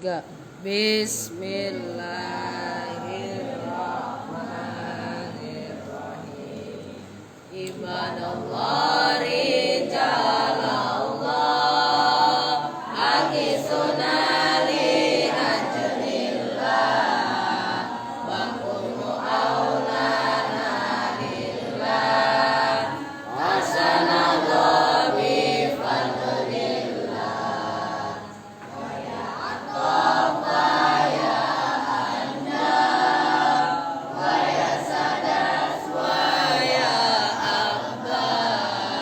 Tiga. Bismillahirrahmanirrahim. Ibadallah rijalallah aqisuna li ajlillah wa kunu aulana lillah hasanallah bi fadlillah wa ya atafa ya anda wa ya sadas wa ya akbar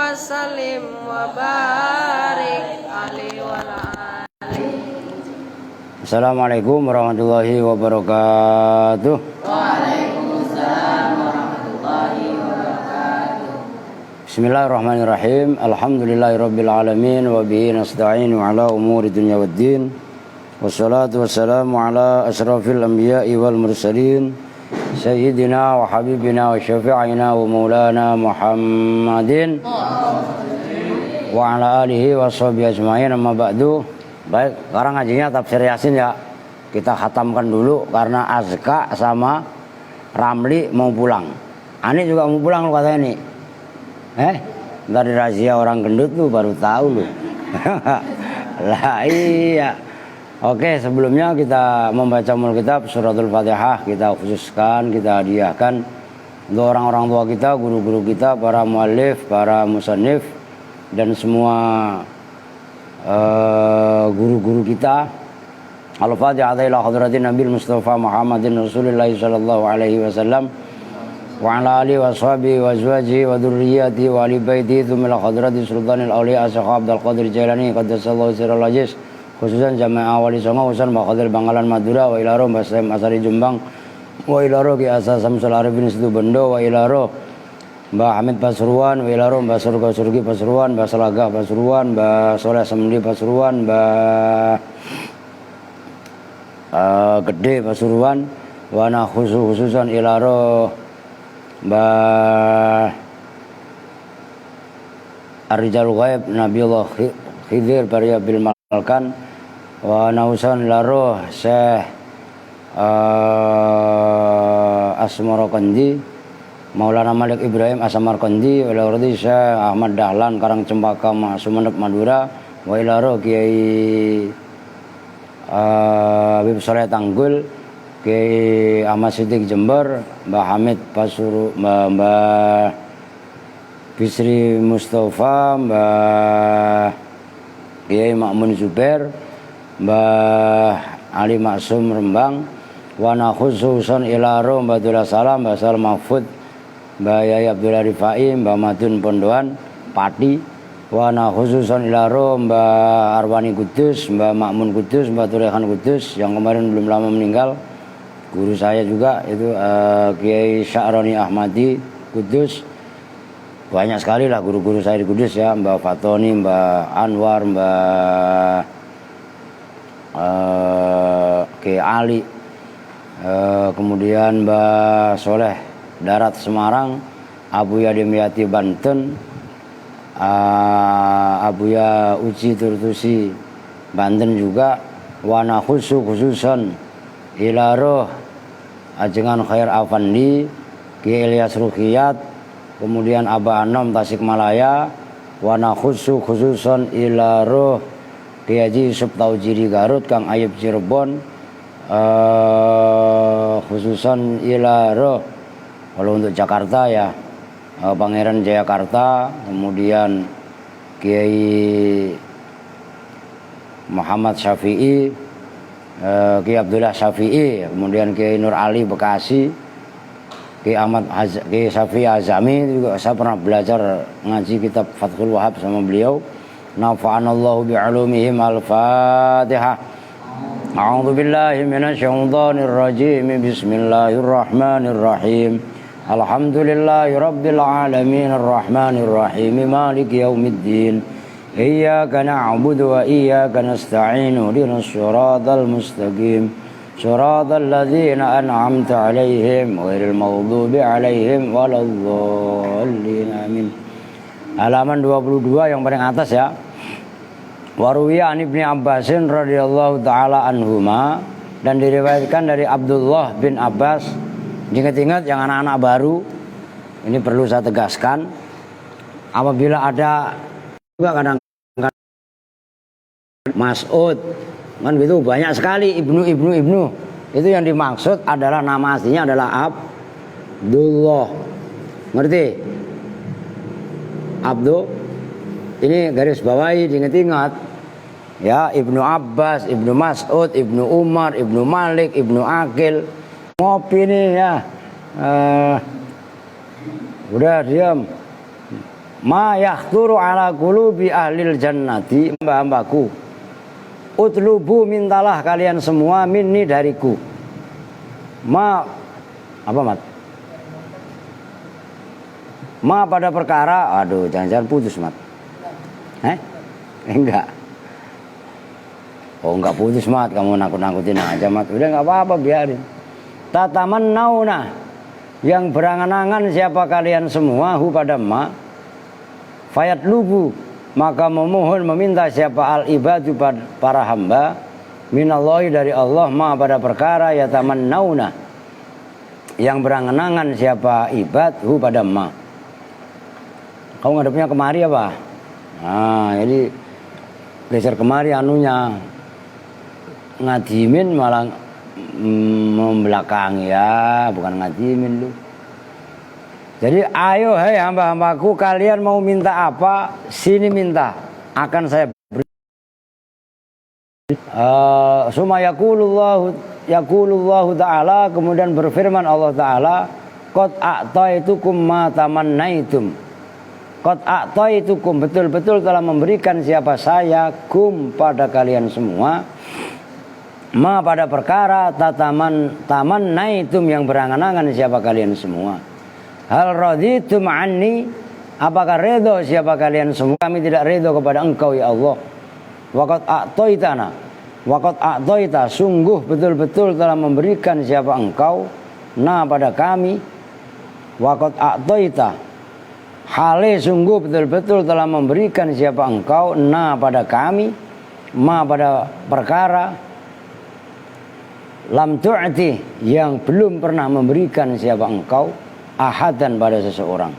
wa sallim wa barik alaihi wa ala alihi. Assalamualaikum warahmatullahi wabarakatuh. Waalaikumsalam warahmatullahi wabarakatuh. Bismillahirrahmanirrahim. Alhamdulillahirabbil alamin wa bihi nasta'inu ala umuri dunya waddin. Wassalatu wassalamu ala asrafil anbiya'i wal mursalin sayyidina wa habibina wa syafi'ina wa maulana Muhammadin wa ala alihi wa sahbihi ajma'in. Amma ba'du. Baik, sekarang ngajinya tafsir Yasin ya. Kita khatamkan dulu karena Azka sama Ramli mau pulang. Ani juga mau pulang lu katanya nih. Ntar di razia orang gendut lu baru tahu lu. Lah iya. Oke, sebelumnya kita membaca Kitab Suratul Fatihah, kita khususkan, kita hadiahkan untuk orang-orang tua kita, guru-guru kita, para muallif, para musannif, dan semua guru-guru kita. Al-Fatihah ila hadratin Nabi Mustafa Muhammadin Rasulullah sallallahu alaihi wasallam wa ala alihi wa sahbihi wa azwajihi wa dzurriyyatihi wa ali baitihi thumma ila hadratin sultanil auliya Syekh Abdul Qadir Jailani qaddasallahu sirral aziz, khususan jamaah wali songo usan Mbak Bangkalan Madura wa ilaro Mbak Saim Asari Jombang wa ilaro Ki Asa Samsul Arifin Situ Bendo wa ilaro Mbak Hamid Pasuruan wa ilaro Mbak Surga Surgi Pasuruan, Mbak Salaga Pasuruan, Mbak Soleh Semdi Pasuruan, Mbak Gede Pasuruan wa na khususan ilaro Mbak Ar-Rijal Ghaib Nabiullah Khidir Barya Bil Malkan wa nausan laro Syekh Asmarokandi Maulana Malik Ibrahim Asamarkandi wa ilaro Syekh Ahmad Dahlan Karang Cempaka Sumenep Madura wa ilaro Kiai Habib Soleh Tanggul, Kiai Ahmad Siddiq Jember, Mbah Hamid Pasuru, Mbah Bisri Mustafa, Mbah Kiai Makmun Zubair, Mbah Ali Maksum Rembang, wana khususan ilaro Mbah Abdullah Salam, Mbah Sal Mahfud, Mbah Yai Abdullah Rifai, Mbah Madun Pondoan, Pati, wana khususan ilaro Mbah Arwani Kudus, Mbah Makmun Kudus, Mbah Turehan Kudus yang kemarin belum lama meninggal. Guru saya juga itu Kiai Sya'roni Ahmadi Kudus. Banyak sekali lah guru-guru saya di Kudus ya, Mbah Fatoni, Mbah Anwar, Mbah Kiai Ali, kemudian Mbah Soleh Darat Semarang, Abu Yadimyati Banten, Abuya Uji Turtusi Banten juga, wana khususan ilaro ajengan Khair Afandi, Ki Ilyas Ruqiyat, kemudian Aba Anom Tasikmalaya, wana khususan ilaro Ki Haji Yusuf Taujiri Garut, Kang Ayub Cirebon, khususan ilaro kalau untuk Jakarta ya Pangeran Jayakarta, kemudian Kiai Muhammad Syafi'i, Kiai Abdullah Syafi'i, kemudian Kiai Nur Ali Bekasi, Kiai Syafi'i Azami juga saya pernah belajar ngaji kitab Fathul Wahab sama beliau. Nafa'anallahu bi'ulumihim. Al-Fatihah. A'udzu billahi minasyaitonir rajim. Bismillahirrahmanirrahim. Alhamdulillahi rabbil alamin arrahmanir rahim maliki yaumiddin iyyaka na'budu wa iyyaka nasta'in ihdinas siratal mustaqim siratal ladzina an'amta 'alaihim ghairil maghdubi 'alaihim waladdallin amin. Halaman 22 yang paling atas ya. Waruwiya an Ibnu Abbasin radhiyallahu taala anhuma, dan diriwayatkan dari Abdullah bin Abbas. Ingat-ingat yang anak-anak baru, ini perlu saya tegaskan, apabila ada juga kadang-kadang Mas'ud, kan gitu banyak sekali ibnu, itu yang dimaksud adalah nama aslinya adalah Abdullah, ngerti? Abdul, ini garis bawahi, diingat-ingat ya, Ibnu Abbas, Ibnu Mas'ud, Ibnu Umar, Ibnu Malik, Ibnu Aqil. Ngopi nih ya, udah diam. ma yakhturu ala qulubi ahlil jannati, hamba-hambaku, utlubu mintalah kalian semua minni dariku, ma apa mat? Ma pada perkara, aduh jangan-jangan putus mat. Enggak. Oh enggak putus mat, kamu nakut-nakutin aja mat. Udah enggak apa-apa biarin. Tatamannauna, yang berangan-angan siapa kalian semua hu pada ma, fayat lubu, maka memohon meminta siapa al ibadu para hamba, minallahi dari Allah ma pada perkara yatamannauna, yang berangan-angan siapa ibad hu pada ma. Kau ngadepnya kemari apa? Nah, jadi geser kemari anunya, ngadimin malah membelakangi ya, bukan ngadimin lu. Jadi ayo hai hamba-hambaku, kalian mau minta apa? Sini minta, akan saya beri. Summa yaqulullahu ta'ala, kemudian berfirman Allah Ta'ala, qad a'taitukum ma tamannaitum. Qad a'taitukum, betul-betul telah memberikan siapa saya kum pada kalian semua, ma pada perkara tamannaitum, yang berangan-angan siapa kalian semua. Hal raditum anni, apakah redha siapa kalian semua? Kami tidak redha kepada engkau ya Allah. Waqad a'taitana, waqad a'taita, sungguh betul-betul telah memberikan siapa engkau na pada kami. Waqad a'taita, hale sungguh betul-betul telah memberikan siapa engkau na pada kami, ma pada perkara lam tu'ti, yang belum pernah memberikan siapa engkau ahadan pada seseorang.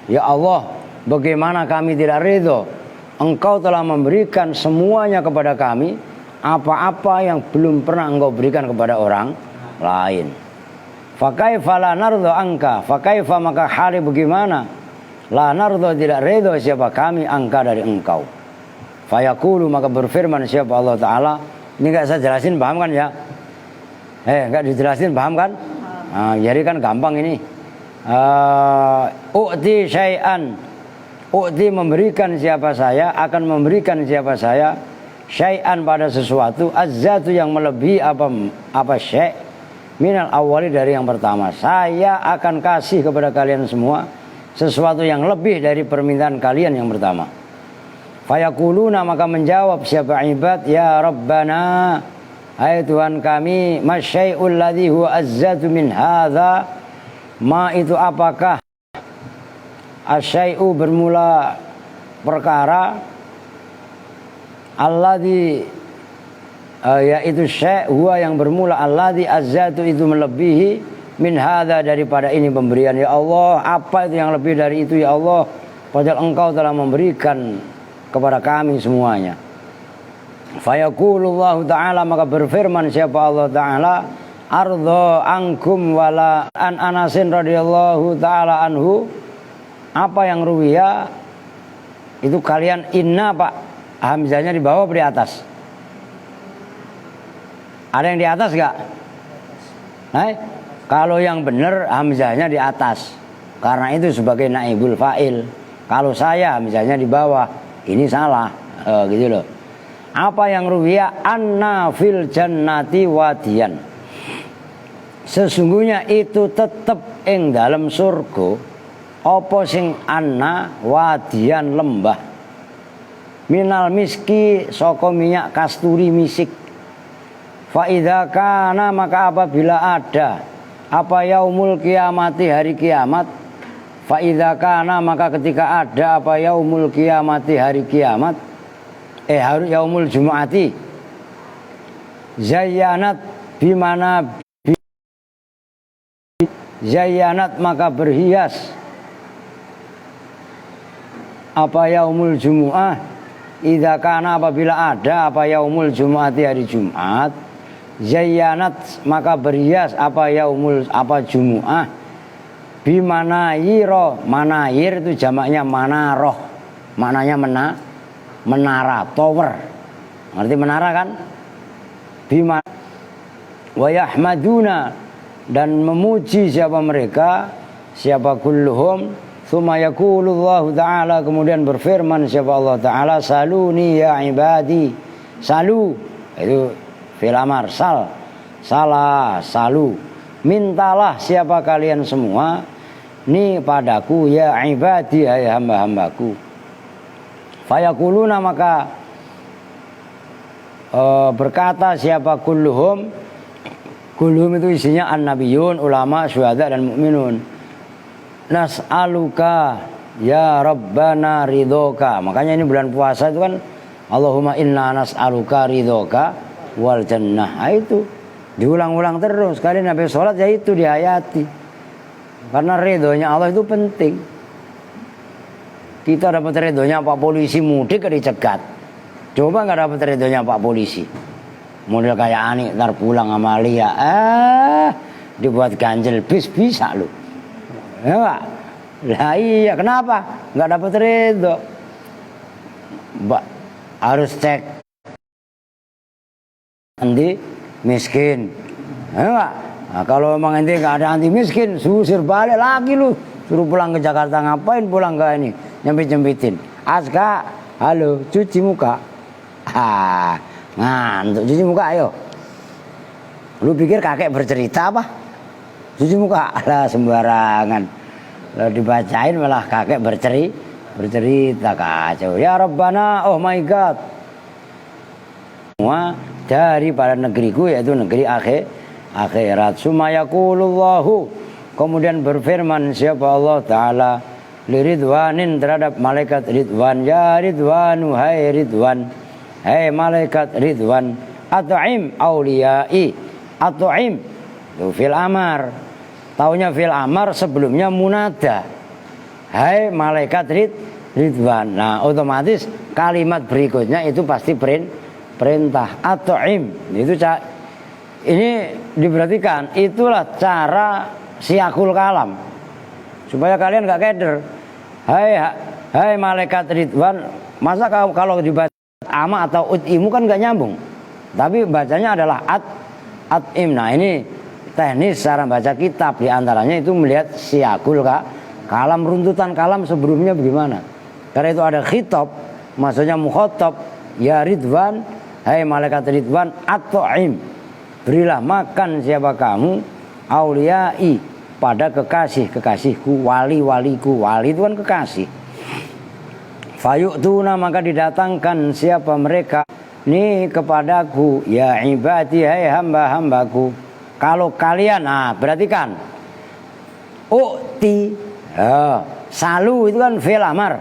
Ya Allah, bagaimana kami tidak ridho, engkau telah memberikan semuanya kepada kami, apa-apa yang belum pernah engkau berikan kepada orang lain. Fakaifa la nardha angka, fakaifa maka hali bagaimana, la nardha tidak ridho siapa kami angka dari engkau. Fayaqulu, maka berfirman siapa Allah Ta'ala. Ini enggak saya jelasin, paham kan ya? Enggak dijelasin, paham kan? Jadi kan gampang ini. U'ti syai'an, u'ti memberikan siapa saya, akan memberikan siapa saya, syai'an pada sesuatu, azzatu yang melebihi apa syai' minal awali dari yang pertama. Saya akan kasih kepada kalian semua sesuatu yang lebih dari permintaan kalian yang pertama. Fayaquluna, maka menjawab siapa ibad, ya Rabbana, hai Tuhan kami, masyai'ul ladzi huwa azzatu min hadza, ma itu apakah, asyai'u bermula perkara, alladzi yaitu syai' huwa yang bermula, alladzi azzatu itu melebihi, min hadza daripada ini pemberian. Ya Allah, apa itu yang lebih dari itu ya Allah, padahal engkau telah memberikan kepada kami semuanya. Fayaqulullahu ta'ala, maka berfirman siapa Allah Ta'ala, ardha ankum wala an Anasin radhiyallahu ta'ala anhu, apa yang ruwiya itu kalian inna pak, hamzahnya di bawah atau di atas? Ada yang di atas gak? Kalau yang benar hamzahnya di atas, karena itu sebagai naibul fa'il. Kalau saya hamzahnya di bawah, ini salah, gitu loh. Apa yang ruwiya, anna fil jannati wadiyan, sesungguhnya itu tetep ing dalam surga, apa sing anna wadiyan lembah, minal miski saka minyak kasturi misik. Fa idza kana, maka apabila ada apa yaumul kiamati, hari kiamat. Fa idza kana, maka ketika ada apa yaumul kiamati, hari kiamat, hari yaumul jumu'ati, zayyanat bimana zayyanat, maka berhias apa yaumul jumu'ah, idza kana apabila ada apa yaumul jumu'ati, hari Jumat, zayyanat maka berhias apa yaumul apa jumu'ah, bimanayiro, manayir itu jamaknya manaroh, maknanya menara, tower. Ngerti menara kan? Bima wa yahmaduna, dan memuji siapa mereka, siapa kulluhum, Tsumma yaqulullahu ta'ala, kemudian berfirman siapa Allah Ta'ala, saluni ya ibadi. Salu itu fi'il amar, salah, salu. Mintalah siapa kalian semua ni padaku ya ibadi, hai hamba-hambaku. Fayaquluna, maka berkata siapa kulluhum itu isinya an-nabiyun, ulama, syuhada dan mukminun. Nas'aluka ya Rabbana ridhoka. Makanya ini bulan puasa itu kan Allahumma inna nas'aluka ridhoka wal jannah. Nah, itu diulang-ulang terus. Kalian habis sholat ya itu dihayati. Karena ridhonya Allah itu penting. Kita dapat ridhonya Pak Polisi mudik dicegat. Coba nggak dapat ridhonya Pak Polisi, model kayak Ani ntar pulang sama Lia, dibuat ganjel bis bisa lu. Ya enggak? Lah iya, kenapa? Nggak dapat ridho. Harus cek anti miskin. Ya enggak? Nah, kalau emang ente nggak ada anti miskin, susir balik lagi lu. Suruh pulang ke Jakarta, ngapain pulang ke ini? Nyempit-nyempitin. Aska, halo, cuci muka. Ngantuk, cuci muka ayo. Lu pikir kakek bercerita apa? Cuci muka, lah sembarangan. Lalu dibacain malah kakek bercerita kacau. Ya Rabbana, oh my God. Semua daripada negeriku, yaitu negeri akhirat. Summa yaqulullahu, kemudian berfirman siapa Allah Ta'ala liridwanin, terhadap malaikat Ridwan, ya Ridwanu, hai Ridwan, hai malaikat Ridwan, at'im auliyai, at'im itu fil amar. Taunya fil amar, sebelumnya munada, hai malaikat Ridwan. Nah otomatis kalimat berikutnya itu pasti perintah. At'im itu ini diperhatikan, itulah cara siakul kalam supaya kalian gak keder. Hai malaikat Ridwan. Masa kalau dibaca ama atau ut'imu kan gak nyambung, tapi bacanya adalah at'im. Nah ini teknis cara baca kitab, diantaranya itu melihat siakul kalam, runtutan kalam sebelumnya bagaimana. Karena itu ada khitab, maksudnya mukhatab, ya Ridwan, hai malaikat Ridwan, at'im, berilah makan siapa kamu, auliyai, pada kekasihku, wali-waliku. Wali itu kan kekasih. Fayu'tuna, maka didatangkan siapa mereka nih kepadaku, ya ibadi, hai hamba-hambaku. Kalau kalian, nah perhatikan, u'ti, salu itu kan fi'il amar.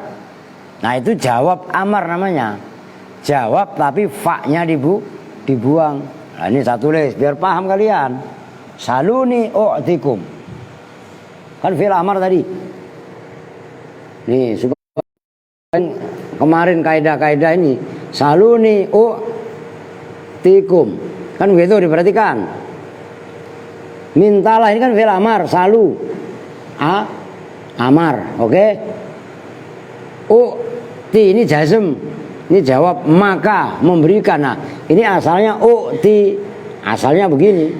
Nah itu jawab amar namanya. Jawab tapi fa-nya dibuang. Nah ini saya tulis biar paham kalian. Saluni u'tikum. Kan fi'il amar tadi. Nih supaya kemarin kaidah-kaidah ini. Saluni u'tikum. Kan begitu, diperhatikan. Mintalah, ini kan fi'il amar, salu. Amar, oke? U'ti ini jazm. Ini jawab maka, memberikan. Nah, ini asalnya u'ti. Asalnya begini.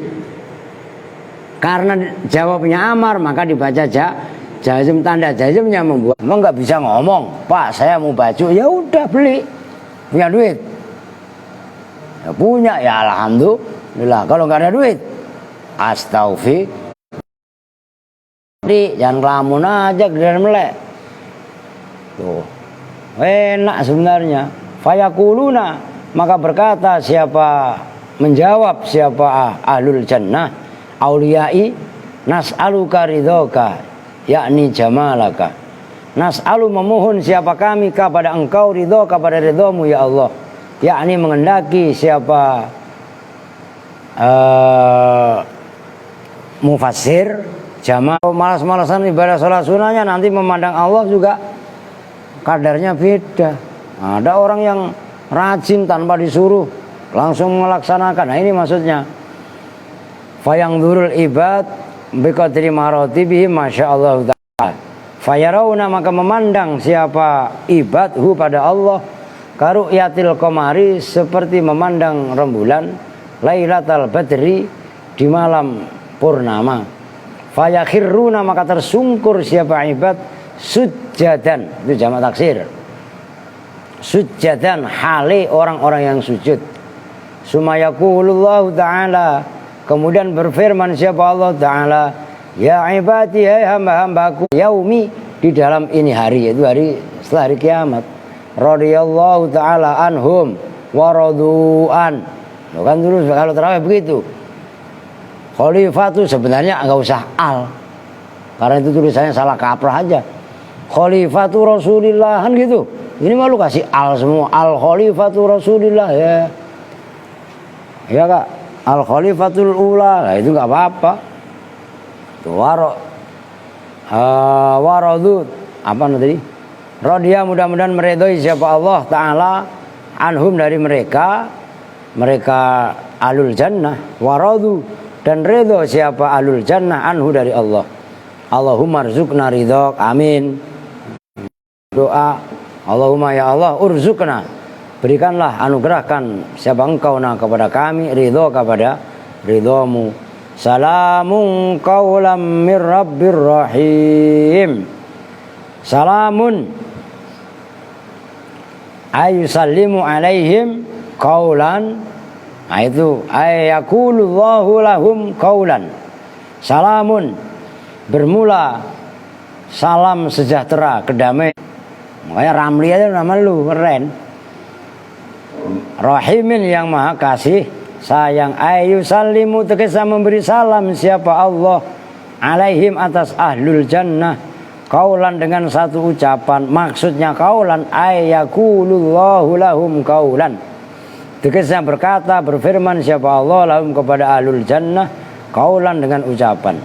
Karena jawabnya amar, maka dibaca jazm. Tanda jazmnya membuat emang nggak bisa ngomong, Pak saya mau baju, ya udah beli. Punya duit? Ya punya, ya alhamdulillah. Kalau nggak ada duit, astaghfir, jangan ngelamun aja gedean melek. Tuh, enak sebenarnya. Fayaquluna, maka berkata siapa, menjawab siapa ahlul jannah, auliyai, nas'aluka ridhoka, yakni jamalaka. Nas'alu, memohon siapa kami kepada engkau, ridhoka, pada ridhomu ya Allah, yakni mengendaki siapa mufassir jamaah malas-malasan ibadah sholat sunnahnya, nanti memandang Allah juga kadarnya beda. Ada orang yang rajin tanpa disuruh langsung melaksanakan. Nah ini maksudnya fayangdurul ibad biqadri maratibihi masyaallah ta'ala. Fayarawna, maka memandang siapa ibadhu pada Allah, karu'yatil qamari, seperti memandang rembulan, lailatal badri, di malam purnama. Fayakhiruna, maka tersungkur siapa ibad Sujjadan, itu jamak taksir. Sujjadan, hale orang-orang yang sujud. Sumayaqulullahu ta'ala, kemudian berfirman siapa Allah Ta'ala, ya ibadi, hai hamba-hambaku, yaumi, di dalam ini hari, yaitu hari setelah hari kiamat. Radhiyallahu ta'ala anhum waradu'an. Kan dulu kalau terawih begitu. Khalifatu sebenarnya enggak usah al, karena itu tulisannya salah kaprah aja. Khalifatu Rasulillah kan gitu. Ini malu kasih al semua. Al Khalifatu Rasulillah ya. Ya Kak, Al Khalifatul Ula, nah, itu nggak apa-apa. Waradud, apa tadi? Radhiya, mudah-mudahan meridhoi siapa Allah Ta'ala anhum dari mereka alul jannah. Waradu, dan ridho siapa alul jannah anhu dari Allah. Allahumma rzuqna ridhok, amin. Doa, Allahumma ya Allah urzukna, berikanlah, anugerahkan siapa engkau kepada kami ridho kepada ridhomu. Salamun qaulam mir rabbir rahim. Salamun ayusallimu alaihim qaulan. Nah itu ayyakulullahu lahum qaulan. Salamun, bermula salam sejahtera, kedamaian. Makanya Ramli aja nama lu keren. Rahimin, yang maha kasih sayang. Ayu salimu, tegesa memberi salam siapa Allah alaihim atas ahlul jannah. Kaulan, dengan satu ucapan. Maksudnya kaulan ayyakulullahu lahum kaulan, tegesa berkata, berfirman siapa Allah lahum kepada ahlul jannah kaulan, dengan ucapan.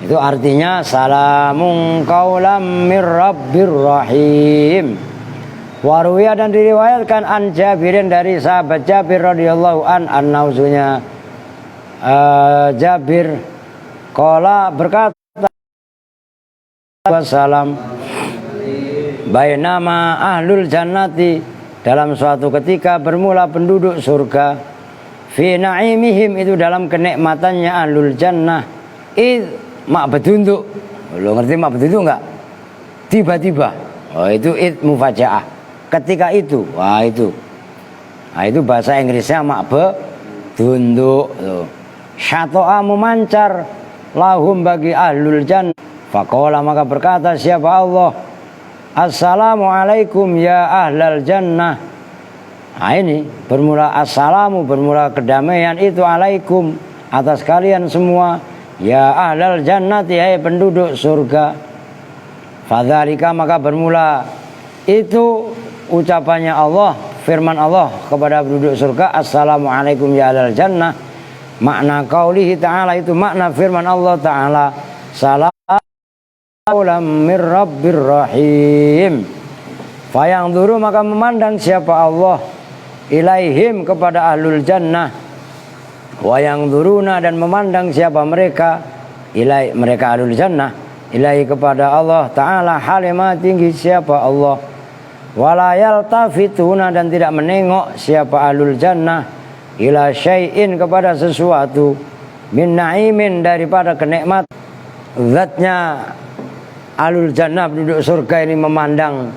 Itu artinya salamun qaulam mir rabbir rahim. Waruya, dan diriwayatkan an Jabirin, dari sahabat Jabir radhiyallahu an-nauzunya Jabir qala, berkata wassalam bainama ahlul jannati, dalam suatu ketika bermula penduduk surga, fi naimihim, itu dalam kenikmatannya ahlul jannah, mak bedunduk. Lo ngerti mak bedunduk enggak? Tiba-tiba. Oh itu mufajaah. Ketika itu. Wah itu. Nah itu bahasa Inggrisnya mak bedunduk. Syato'a, memancar, lahum, bagi ahlul jannah. Faqala, maka berkata siapa Allah, assalamualaikum ya ahlal jannah. Nah ini bermula assalamu, bermula kedamaian itu alaikum, atas kalian semua. Ya ahlal jannati, hai penduduk surga. Fadzalika, maka bermula itu ucapannya Allah, firman Allah kepada penduduk surga, assalamualaikum ya ahlal jannah. Makna qaulihi ta'ala, itu makna firman Allah Ta'ala, salamun mir rabbir rahim. Fayangduru, maka memandang siapa Allah ilaihim, kepada ahlul jannah. Wayang duruna, dan memandang siapa mereka mereka ahlul jannah ilahi, kepada Allah Ta'ala halimah, tinggi siapa Allah. Walayal tafituna, dan tidak menengok siapa ahlul jannah ila syai'in, kepada sesuatu, min na'imin, daripada kenikmat. Zatnya ahlul jannah, penduduk surga ini memandang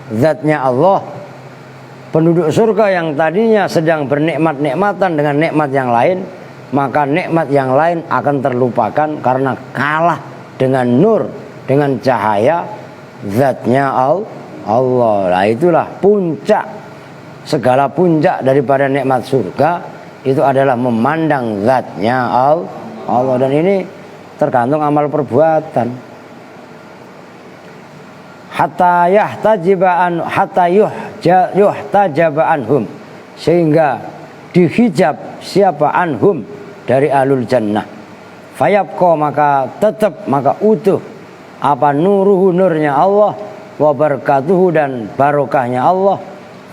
zatnya Allah. Penduduk surga yang tadinya sedang bernikmat-nikmatan dengan nikmat yang lain, maka nikmat yang lain akan terlupakan karena kalah dengan nur, dengan cahaya zatnya Allah. Nah itulah puncak, segala puncak daripada nikmat surga itu adalah memandang zatnya Allah. Dan ini tergantung amal perbuatan. Hatta yuhtajaba anhum, sehingga dihijab siapa anhum, dari ahlul jannah. Fayabqa, maka tetap, maka utuh apa nuruhu, nurnya Allah, wa barakatuhu, dan barokahnya Allah,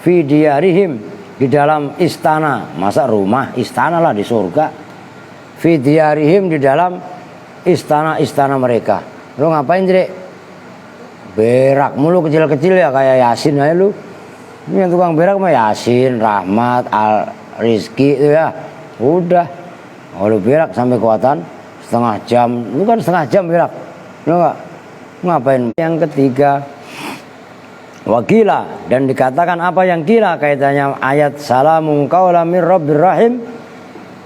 fi diyarihim, di dalam istana. Masa rumah, istana lah di surga. Fi diyarihim, di dalam istana-istana mereka. Lu ngapain Dre? Berak mulu kecil-kecil ya, kayak Yasin aja lu. Ini yang tukang berak mah Yasin, Rahmat, Al Rizki itu ya. Udah. Kalau berak sampai kekuatan setengah jam, lu kan setengah jam berak. Lu enggak? Ngapain? Yang ketiga, wakila, dan dikatakan apa yang kila kaitannya ayat salamun qaulam mir rabbir rahim.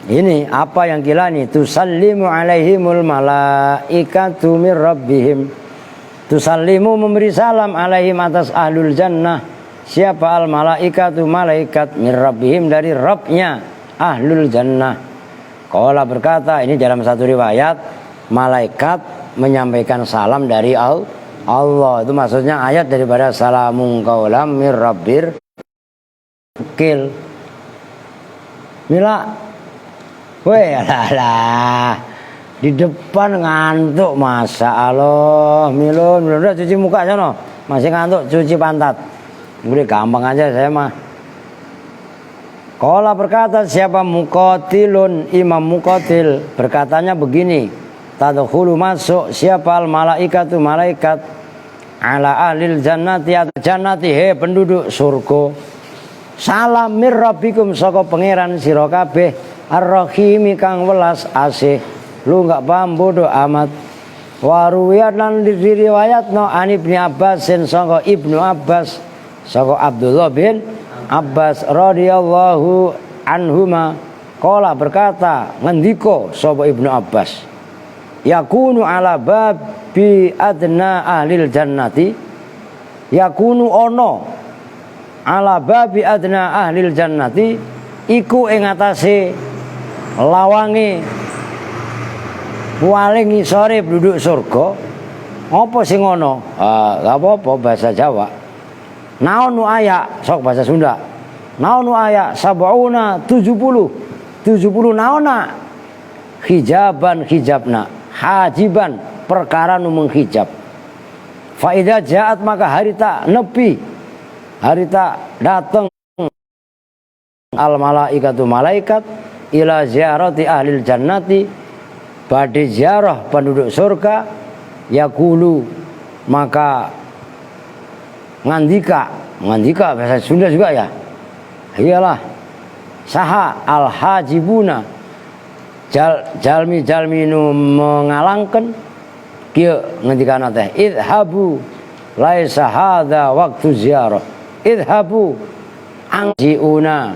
Ini apa yang kila nih? Tusallimu alaihimul malaikatu mir rabbihim. Tusallimu memberi salam alaihim atas ahlul jannah. Siapa al malaikatu malaikat mir rabbihim dari Rabbnya ahlul jannah. Qala berkata, ini dalam satu riwayat malaikat menyampaikan salam dari Allah. Itu maksudnya ayat daripada salamun qaulam mir rabbir kil. Mila weh alah, di depan ngantuk, masa Allah. Milun udah cuci muka sana, masih ngantuk cuci pantat. Udah gampang aja saya mah. Qala berkata siapa Muqatilun, Imam Muqatil berkatanya begini, tadkhulu masuk siapa al malaikatu malaikat ala ahlil jannati jannati he penduduk surga. Salam mir rabbikum saka pangeran sira kabeh. Ar-Rahimi kang welas asih. Lu enggak paham bodoh amat. Waruwiyat lan diriwayatno an Ibnu Abbas sangka Ibnu Abbas sangka Abdullah bin Abbas radhiyallahu anhuma qala berkata ngendika sapa Ibnu Abbas yakunu ala babi adna ahlil jannati yakunu ono ala babi adna ahlil jannati iku ing atase lawange paling ngisore penduduk surga. Apa sing ngono? Gak apa-apa bahasa Jawa. Naon nu aya sok bahasa Sunda. Naon nu aya sab'una 70 naona hijaban hijabna hajiban perkara nu menghijab. Fa idza ja'at maka harita nepi harita dateng al malaikatu malaikat ila ziarati ahlil jannati badhe ziarah penduduk surga yaqulu maka ngandika bahasa Sunda juga ya. Iyalah saha al hajibuna jalmi nu mengalangkan kieu ngendikana teh idhabu laisa hadza waktu ziarah idhabu angjiuna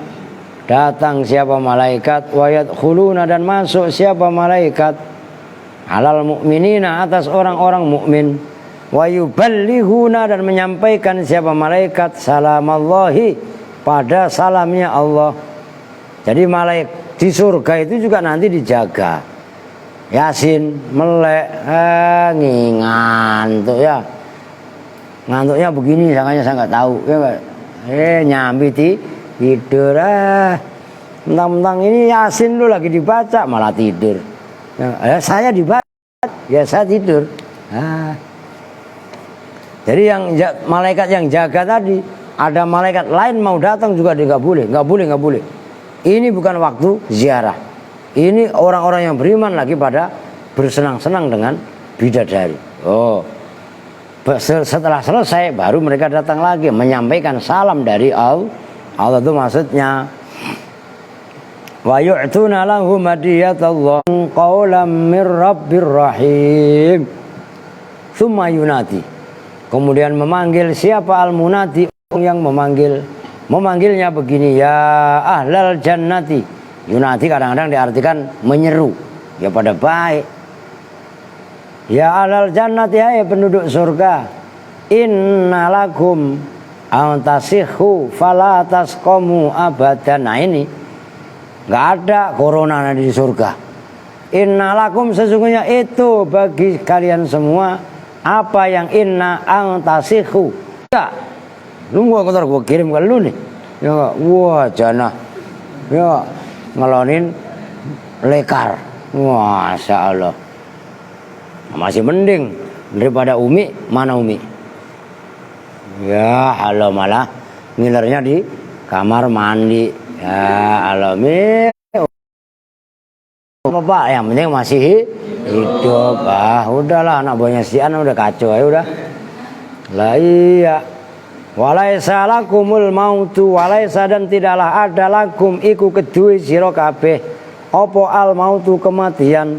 datang siapa malaikat wayat khuluna dan masuk siapa malaikat alal mu'minina atas orang-orang mukmin wayuballihuna dan menyampaikan siapa malaikat salamallahi pada salamnya Allah. Jadi malaikat di surga itu juga nanti dijaga. Yasin melek ngantuk ya. Ngantuknya begini makanya saya nggak tahu ya. Nyambi tidur mentang-mentang ini Yasin lu lagi dibaca malah tidur. Saya dibaca ya saya tidur. Jadi yang malaikat yang jaga tadi ada malaikat lain mau datang juga dia nggak boleh. Ini bukan waktu ziarah. Ini orang-orang yang beriman lagi pada bersenang-senang dengan bidadari. Setelah selesai baru mereka datang lagi menyampaikan salam dari Allah. Allah itu maksudnya wa yu'tuna lahum hadiyatallah qaulam mir rabbir rahim tsumma yunati. Kemudian memanggil siapa al-munadi yang memanggilnya begini ya ahlal jannati. Yunati kadang-kadang diartikan menyeru ya pada baik. Ya ahlal jannati hai penduduk surga innalakum antasihu fala tasqamu abadan. Nah ini enggak ada corona di surga. Innalakum sesungguhnya itu bagi kalian semua apa yang inna antasihu. Ya, lu gua kirim ke lu nih. Ya, wah jana. Ya, ngelonin lekar. Masya Allah. Masih mending daripada Umi. Mana Umi? Ya, halo malah ngilernya di kamar mandi. Ya, halo Mi. Bapak yang penting masih hidup. Udahlah anak buahnya si An udah kacau ya udah. Lah iya. Walaisa lakumul mautu walaisa dan tidaklah ada lakum iku kedue sira kabeh apa al mautu kematian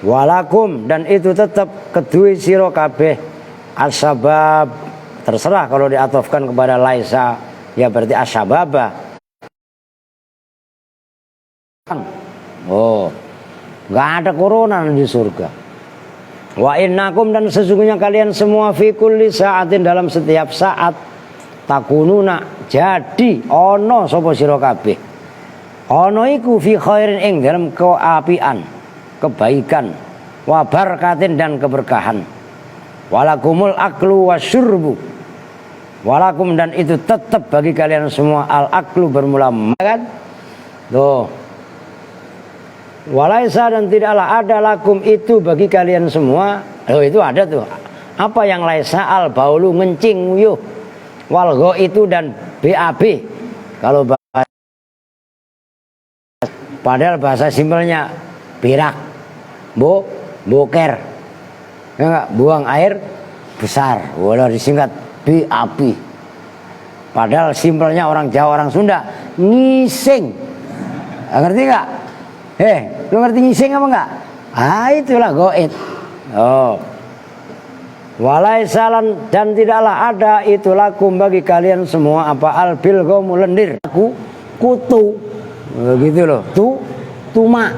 walakum dan itu tetap kedue sira kabeh As-sabab terserah kalau diatofkan kepada laisa ya berarti as-sababa. Oh, nggak ada corona di surga. Wa innakum dan sesungguhnya kalian semua fi kulli sa'atin dalam setiap saat takununa jadi ono sapa sira kabeh. Ono iku fi khairin ing dalam keapian, kebaikan, wa barakatin dan keberkahan. Walakumul aklu wasyurbu. Walakum dan itu tetap bagi kalian semua al aklu bermula makan. Tuh. Walaisa dan tidaklah ada lakum itu bagi kalian semua. Oh itu ada tuh. Apa yang laisa al baulu ngencing nguyuh. Walgo itu dan BAB. Kalau padahal bahasa simpelnya berak, boker, ya enggak, buang air besar, walau disingkat BAB. Padahal simpelnya orang Jawa orang Sunda ngising, ngerti nggak? Lu ngerti ngising apa enggak? Ah itulah goit. Oh, walaisalan dan tidaklah ada itu lakum bagi kalian semua apa albil gomu lendir, kutu. Begitu loh, tuma.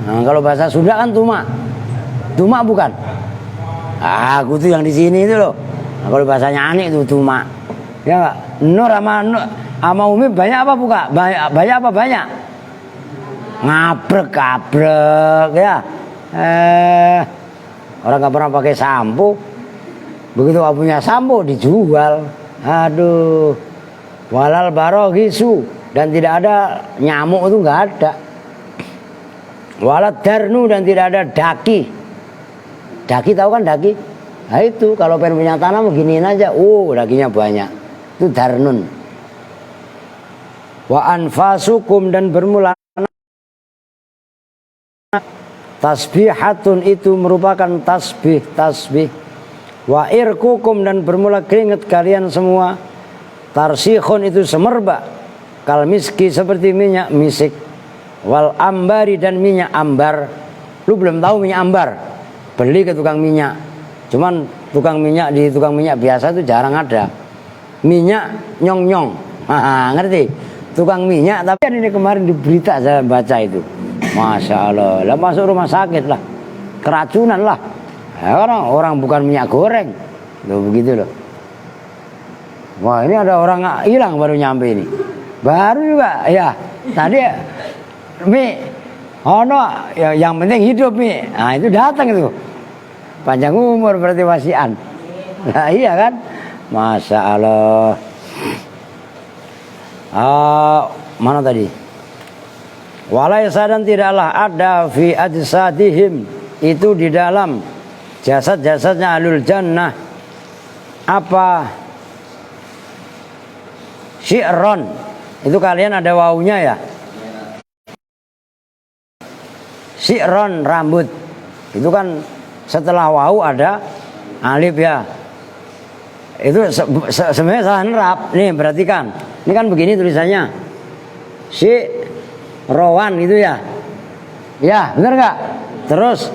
Nah, kalau bahasa Sunda kan tuma bukan? Aku tuh yang di sini itu loh. Nah, kalau bahasanya Ani itu tuma. Ya enggak? Nur sama Umi banyak apa buka? Banyak apa banyak? Ngabrek ya. Orang nggak pernah pakai sampo. Begitu nggak punya sampo dijual. Aduh. Walal barogisu. Dan tidak ada nyamuk itu nggak ada. Walat darnu dan tidak ada daki. Daki tahu kan daki? Nah itu kalau pengen punya tanah beginiin aja. Dakinya banyak. Itu darnun. Wa anfasukum dan bermula tasbihatun itu merupakan tasbih. Wa irkukum dan bermula keringat kalian semua. Tarsikhun itu semerbak. Kal miski seperti minyak misik. Wal ambari dan minyak ambar. Lu belum tahu minyak ambar? Beli ke tukang minyak. Cuman tukang minyak di tukang minyak biasa itu jarang ada. Minyak nyong-nyong. Ngerti? Tukang minyak. Tapi ini kemarin di berita saya baca itu. Masya Allah. Lah masuk rumah sakit lah. Keracunan lah. Orang bukan minyak goreng. Loh begitu loh. Wah ini ada orang hilang baru nyampe ini. Baru juga ya tadi Mi ya, yang penting hidup Mi. Nah itu datang itu panjang umur berarti wasian. Nah iya kan, Masya Allah. Mana tadi? Walaisa dan tidaklah ada fi ajsadihim itu di dalam jasad-jasadnya alul jannah apa syi'ron. Itu kalian ada wawunya ya. Syi'ron rambut. Itu kan setelah wawu ada alif ya. Itu sebenarnya salah nerap. Nih perhatikan. Ini kan begini tulisannya. Syi'rowan gitu ya. Ya bener gak? Terus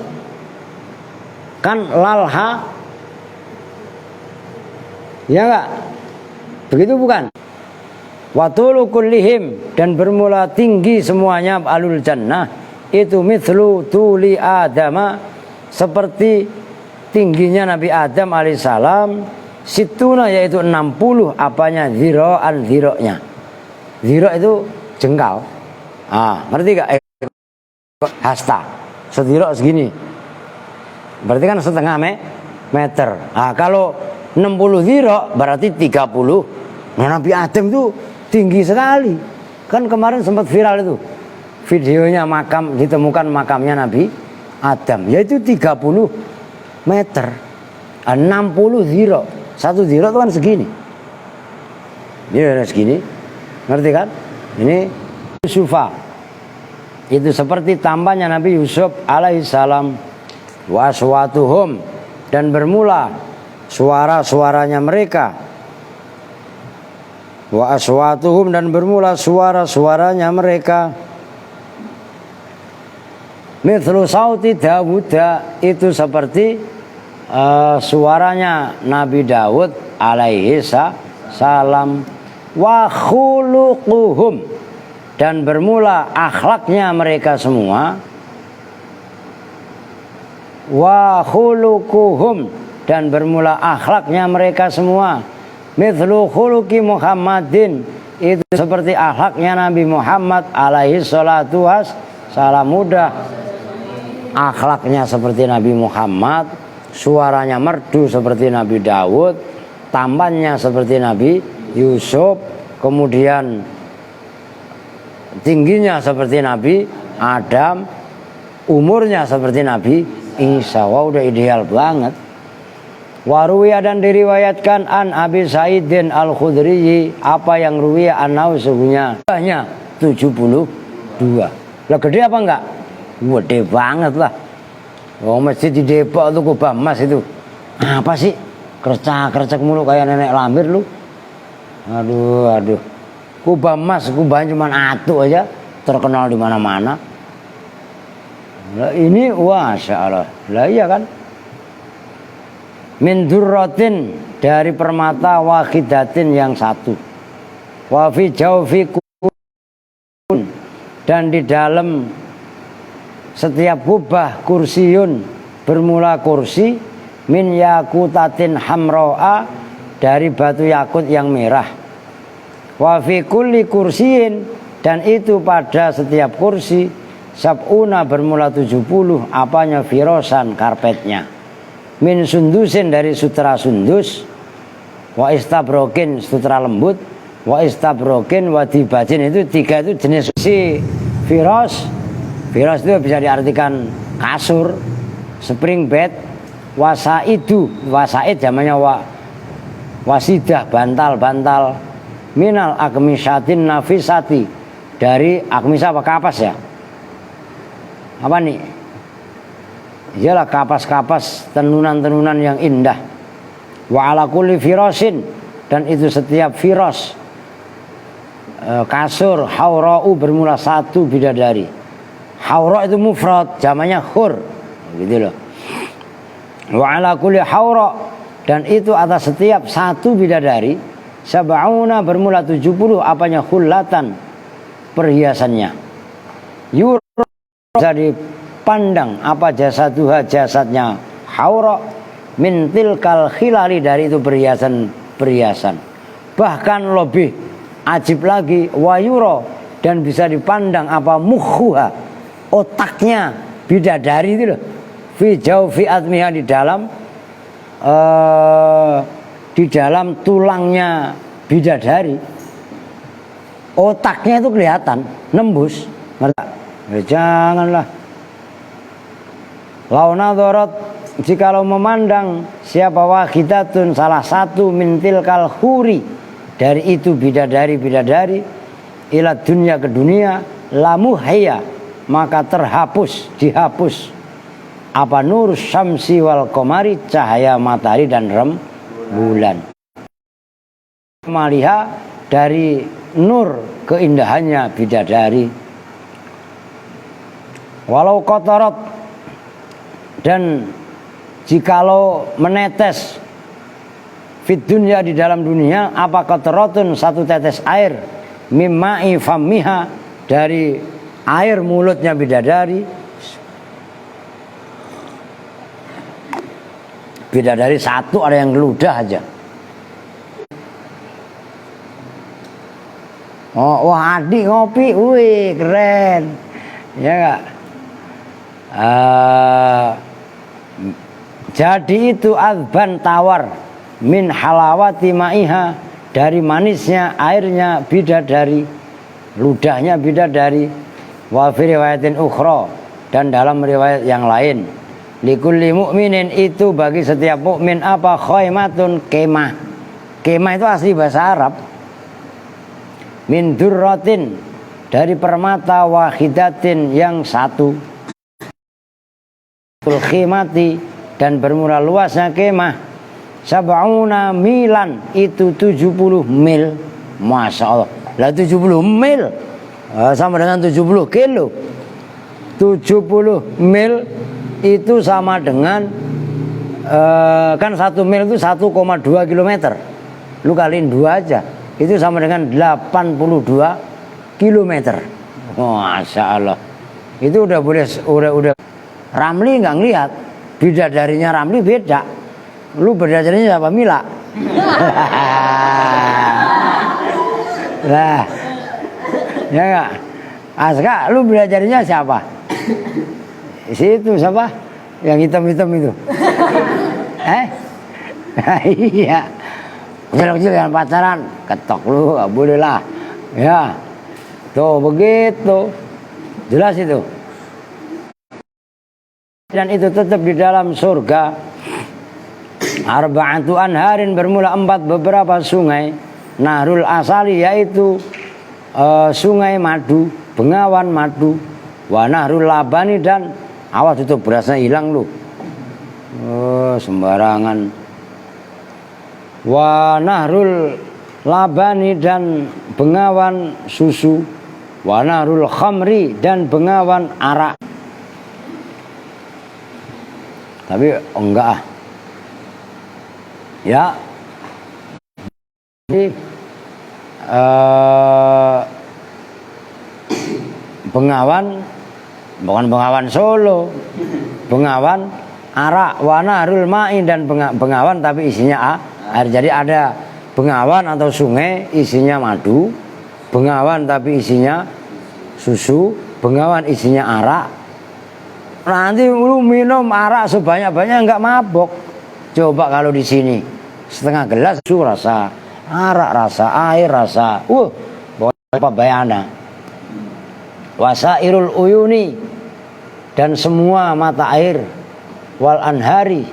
kan lalha. Ya gak? Begitu bukan? Watulu kullihim dan bermula tinggi semuanya alul jannah itu mithlu tuli Adama seperti tingginya Nabi Adam alaihissalam situna yaitu 60 apanya zira'an zira'nya. Zira' itu jengkal. Ngerti gak? Hasta. Sedira' segini. Berarti kan setengah meter. Kalau 60 zira' berarti 30. Nah Nabi Adam itu tinggi sekali. Kan kemarin sempat viral itu videonya ditemukan makamnya Nabi Adam. Yaitu 30 meter. 60 zira. Satu zira itu kan segini. Ini ada segini. Ngerti kan? Ini Yusufa. Itu seperti tambahnya Nabi Yusuf alaihissalam. Wa aswatuhum dan bermula suara-suaranya mereka. Wa aswatuhum dan bermula suara-suaranya mereka mithlu sauti Dawuda itu seperti suaranya Nabi Daud alaihi salam. Wa khuluquhum, dan bermula akhlaknya mereka semua. Wa khuluquhum, dan bermula akhlaknya mereka semua. Mithlu khuluqi Muhammadin, itu seperti akhlaknya Nabi Muhammad alaihi salatu wassalam. Mudah akhlaknya seperti Nabi Muhammad, suaranya merdu seperti Nabi Daud, tampannya seperti Nabi Yusuf, kemudian tingginya seperti Nabi Adam, umurnya seperti Nabi Isa. Wah, udah ideal banget. Waruya, dan diriwayatkan an Abi Sa'idin Al-Khudri, apa yang ruwiya anau sesungguhnya hanya 72. Lah gede apa enggak? Gede banget lah. Oh, masjid di Depok tuh kubah emas itu. Apa sih? Kercak mulu kayak nenek lampir lu. Aduh. Kubah emas, kubahnya cuma atu aja, terkenal di mana-mana. Lah ini masya Allah. Lah iya kan? Min durratin, dari permata wahidatin yang satu. Wa fi jawfi kun, dan di dalam setiap kubah kursiyun, bermula kursi, min yakutatin hamro'a, dari batu yakut yang merah. Wa fi kulli kursiin, dan itu pada setiap kursi, sab'una, bermula 70, apanya, firosan, karpetnya. Min sundusin, dari sutra sundus. Wa istabrokin, sutra lembut. Wa istabrokin wa dibajin, itu tiga itu jenis si firos. Firos itu bisa diartikan kasur, spring bed. Wasaidu, wasaid zamannya wasidah, bantal-bantal. Minal akmisatin nafisati, dari akmisah apa kapas ya? Apa nih? Iyalah kapas-kapas, tenunan-tenunan yang indah. Wa ala kulli firosin, dan itu setiap firos, kasur, haura'u, bermula satu bidadari. Haura' itu mufrad, zamannya khur, gitu loh. Wa ala kulli haura', dan itu atas setiap satu bidadari, sab'una, bermula 70, apanya, khullatan, perhiasannya. Yura, bisa dipandang apa jasaduha, jasadnya haura, min tilkal khilali, dari itu perhiasan. Bahkan lebih ajib lagi, wayuro, dan bisa dipandang apa, mukhuha, otaknya bidadari itu loh. Fi jawfi atmiha, di dalam tulangnya bidadari, otaknya itu kelihatan, nembus. Ya, janganlah. Launa dorot, jikalau memandang siapa wahidatun, salah satu mintil kalhuri, dari itu bidadari ila dunia, ke dunia, lamuhaya, maka dihapus apa, nur syamsi wal qamari, cahaya matahari dan rembulan. Maliha, dari nur keindahannya bidadari. Walau kotorot, dan jikalau menetes, fit dunya, di dalam dunia, apa kotorotun, satu tetes air, mimma'i fammiha, dari air mulutnya bidadari. Bidadari satu, ada yang geludah aja. Oh, wah, adik ngopi, wih keren, ya enggak? Jadi itu azban, tawar, min halawati ma'iha, dari manisnya airnya bidadari, ludahnya bidadari. Wa fi riwayatin ukhra, dan dalam riwayat yang lain, likulli mu'minin, itu bagi setiap mukmin apa, khaimatun, kemah. Kemah itu asli bahasa Arab. Min durratin, dari permata, wahidatin, yang satu. Khimati, dan bermula luasnya kemah, sab'una milan, itu 70 mil. Masya Allah. Lah 70 mil sama dengan 70 kilo. 70 mil itu sama dengan kan 1 mil itu 1,2 kilometer. Lu kaliin 2 aja, itu sama dengan 82 kilometer. Masya Allah. Itu udah boleh, udah. Ramli nggak ngelihat, bidadarinya Ramli beda. Lu bidadarinya siapa? Mila. Lah, ya nggak? Aska, lu bidadarinya siapa? Situ siapa? Yang hitam-hitam itu. Iya. Kecil-kecil yang pacaran, ketok lu, gak boleh lah. Ya, tuh begitu. Jelas itu. Dan itu tetap di dalam surga. Arba'atu anharin, bermula 4 beberapa sungai. Nahrul asali, yaitu sungai madu, bengawan madu. Wa nahrul labani, dan awas itu berasnya hilang lu. Oh, sembarangan. Wa nahrul labani, dan bengawan susu. Wa nahrul khamri, dan bengawan arak. Tapi enggak ah. Ya. Jadi bengawan, bukan bengawan Solo, bengawan arak. Wa nahrul ma'i, dan bengawan tapi isinya air. Jadi ada bengawan atau sungai isinya madu, bengawan tapi isinya susu, bengawan isinya arak. Nanti lu minum arak sebanyak-banyak nggak mabok. Coba kalau di sini setengah gelas susu rasa arak, rasa air, rasa apa bayana. Wasairul uyuni, dan semua mata air. Wal anhari,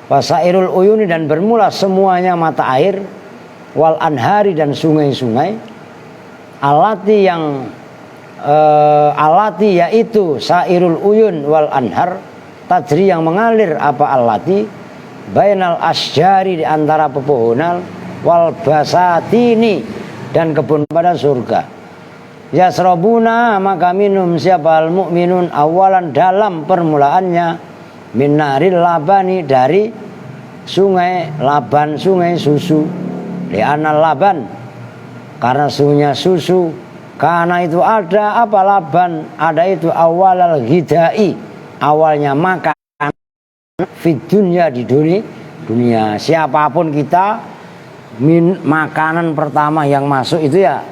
wasairul uyuni, dan bermula semuanya mata air. Wal anhari, dan sungai-sungai. Alati, yang alati yaitu sairul uyun wal anhar. Tajri, yang mengalir apa alati, bainal asjari, di antara pepohonan. Wal basatini, dan kebun pada surga. Yasrabuna, maka minum siapa al mu'minun awalan, dalam permulaannya. Min naril labani, dari sungai laban, sungai susu. Li'anal laban, karena suhunya susu. Karena itu ada apa laban, ada itu awalal hidai, awalnya makan. Fid dunya, di dunia. Siapapun kita, makanan pertama yang masuk itu ya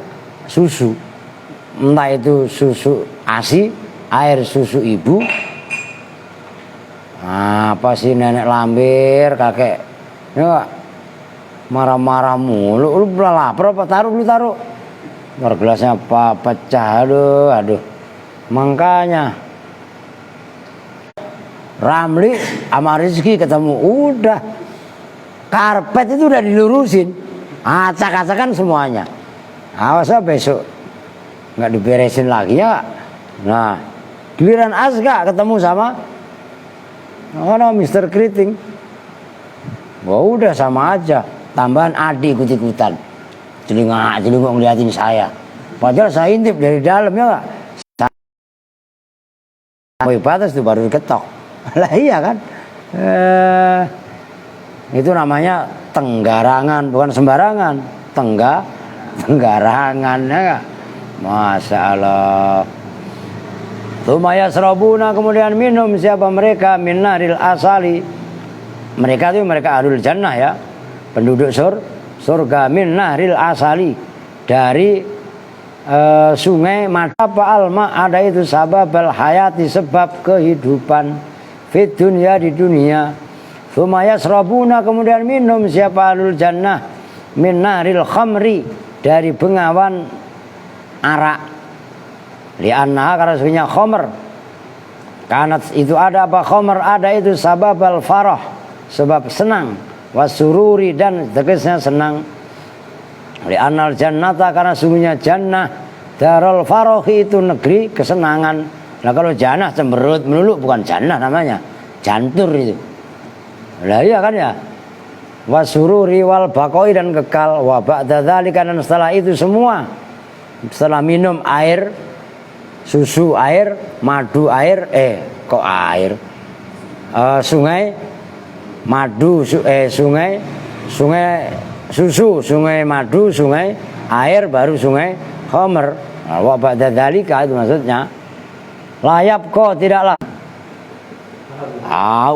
susu. Entah itu susu ASI, air susu ibu. Apa sih nenek lampir, kakek ya marah-marah mulu. Lu lapar apa? Taruh, lu taruh. Ntar gelasnya apa pecah, aduh. Makanya Ramli sama Rizky ketemu, udah karpet itu udah dilurusin, acak-acakan semuanya. Awas besok nggak diberesin lagi ya. Nah, giliran Aska ketemu sama Mr. Kriting, udah sama aja. Tambahan Adi ikut-ikutan, celingak ngeliatin saya. Padahal saya intip dari dalam ya. Sampai batas tuh baru diketok. Lah iya kan. Itu namanya tenggarangan, bukan sembarangan. Tenggarangan ya. Masya Allah. Tumaya serobuna, kemudian minum siapa mereka min naril asali. Mereka itu mereka ahlul jannah ya, penduduk surga. Min nahril asali, dari sungai mata alma, ada itu sababal hayati, sebab kehidupan. Fit dunya, di dunia. Tumaya serobuna, kemudian minum siapa ahlul jannah min nahril khamri, dari bengawan arak. Li'annaha, karena sebenarnya khomer. Karena itu ada apa khomer, ada itu sababal farah, sebab senang. Wasururi, dan tegasnya senang. Li'annal jannata, karena sungguhnya jannah darul farohi, itu negeri kesenangan. Nah kalau jannah cemberut melulu, bukan jannah namanya, jantur itu. Lah iya kan ya. Wasururi wal bakoi, dan kekal. Wa ba'da dzalika, dan setelah itu semua, setelah minum air susu, air madu, air sungai madu, sungai susu, sungai madu, sungai air, baru sungai khamr. Wa ba'da dzalika itu maksudnya. Layap kok tidaklah.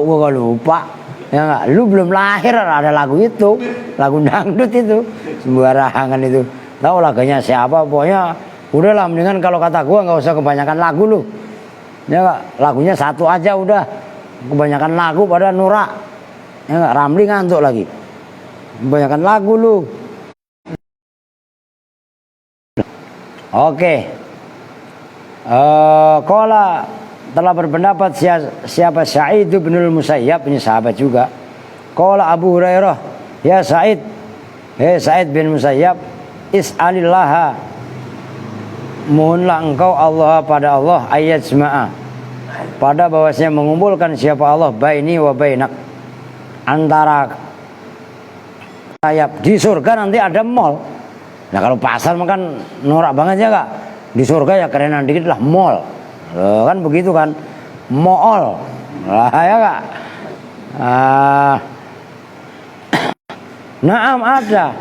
Gua lupa. Ya enggak, lu belum lahir ada lagu itu, lagu dangdut itu, sembarangan itu. Tahu lagunya siapa? Pokoknya udahlah, mendingan kalau kata gua nggak usah kebanyakan lagu lu. Ya enggak, lagunya satu aja udah. Kebanyakan lagu pada norak. Ya enggak, Ramli ngantuk lagi. Kebanyakan lagu lu. Oke. Qala telah berpendapat siapa Sa'id bin Musayyab, ini sahabat juga. Qala Abu Hurairah, ya Sa'id, hei Sa'id bin Musayyab, is'alillaha, mohonlah engkau Allah pada Allah, ayat jemaah, pada bahwasanya mengumpulkan siapa Allah baini wa bainak, antara sayap. Di surga nanti ada mall. Nah kalau pasar makan norak banget ya kak. Di surga ya kerenan dikit lah, mall. Kan begitu kan, mall lah ya kak. Naam ada.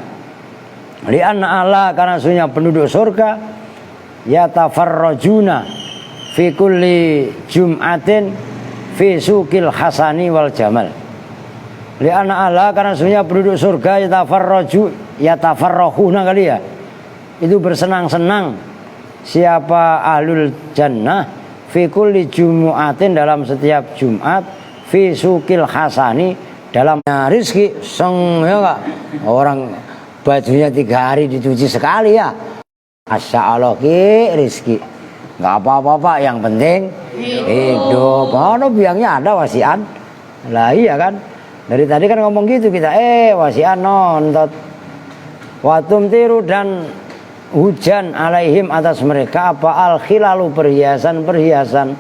Lianna Allah, karena sesungguhnya penduduk surga yatafarrajuna fi kulli jum'atin fi suqil hasani wal jamal. Lianna Allah, karena sesungguhnya penduduk surga yatafarrahuna kali ya, itu bersenang-senang siapa ahlul jannah fi kulli jumu'atin, dalam setiap Jumat, fi suqil hasani, dalam rizki seng ya enggak. Orang bajunya 3 hari dicuci sekali ya. Masya Allah ki rizki. Enggak apa-apa Pak, yang penting hidup. Mana biangnya ada wasian. Lah iya kan. Dari tadi kan ngomong gitu kita, wasian nonton. Watum tiru, dan hujan alaihim atas mereka apa al-khilalu, perhiasan-perhiasan.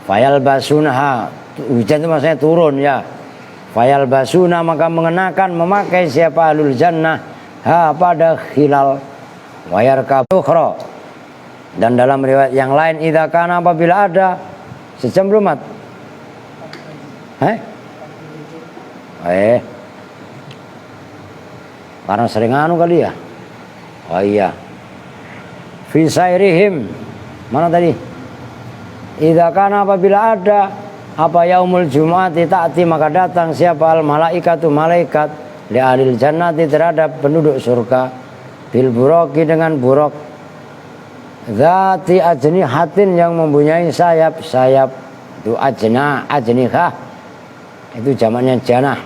Fayal basunha, hujan itu maksudnya turun ya. Fayal basuna, maka mengenakan, memakai siapa ahlul jannah pada khilal. Wayar kabukhro, dan dalam riwayat yang lain idza kana, apabila ada sejam belum mat. Karena sering anu kali ya. Oh iya. Fisairihim, mana tadi? Idza kana, apabila ada apa yaumul jumu'ati ta'ti, maka datang siapa al malaikatu, malaikat, li ahlil jannati, terhadap penduduk surga, bil buraki, dengan buruk, dzati ajnihatin, yang mempunyai sayap-sayap. Itu ajnihah, itu jamaknya janah.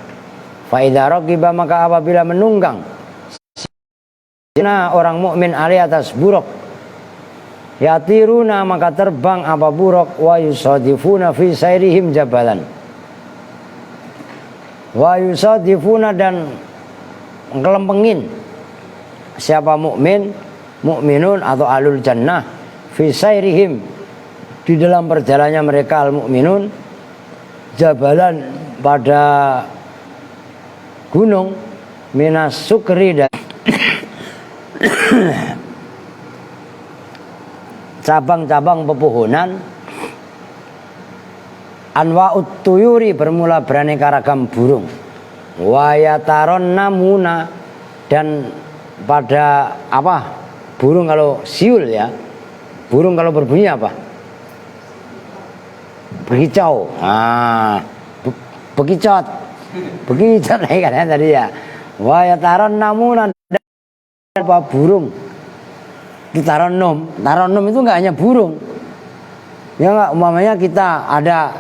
Fa idza raqiba, maka apabila menunggang orang mukmin ali atas buruk, yatiruna, maka terbang apa buruk, wa yusadifuna fi sairihim jabalan, wa yusadifuna, dan ngelempengin siapa mukminun atau ahlul jannah, fi sairihim, di dalam perjalanannya mereka al mukminun, jabalan, pada gunung, minas sukri, dan cabang-cabang pepohonan, anwa'ut tuyuri, bermula beraneka ragam burung, wayataron namuna, dan pada apa burung kalau siul ya, burung kalau berbunyi apa, berkicau, bekicot kan tadi ya. Wayataron namuna, apa burung itu taronom itu nggak hanya burung ya nggak. Umpamanya kita ada